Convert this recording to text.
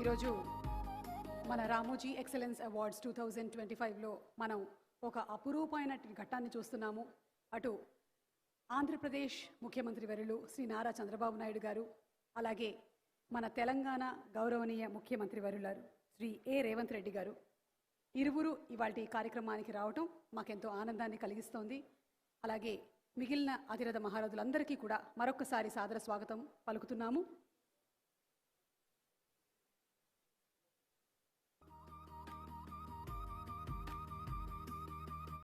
ఈరోజు మన Ramoji excellence awards 2025లో మనం ఒక అపురూపమైన ఘట్టాన్ని చూస్తున్నాము. అటు ఆంధ్రప్రదేశ్ ముఖ్యమంత్రి వర్యులు శ్రీ నారా చంద్రబాబు నాయుడు గారు, అలాగే మన తెలంగాణ గౌరవనీయ ముఖ్యమంత్రి వర్యులారు శ్రీ రేవంత్ రెడ్డి గారు ఇరువురు ఇవాల్టి కార్యక్రమానికి రావటం మాకెంతో ఆనందాన్ని కలిగిస్తోంది. అలాగే మిగిలిన అతిరథ మహారథులందరికీ కూడా మరొకసారి సాదర స్వాగతం పలుకుతున్నాము.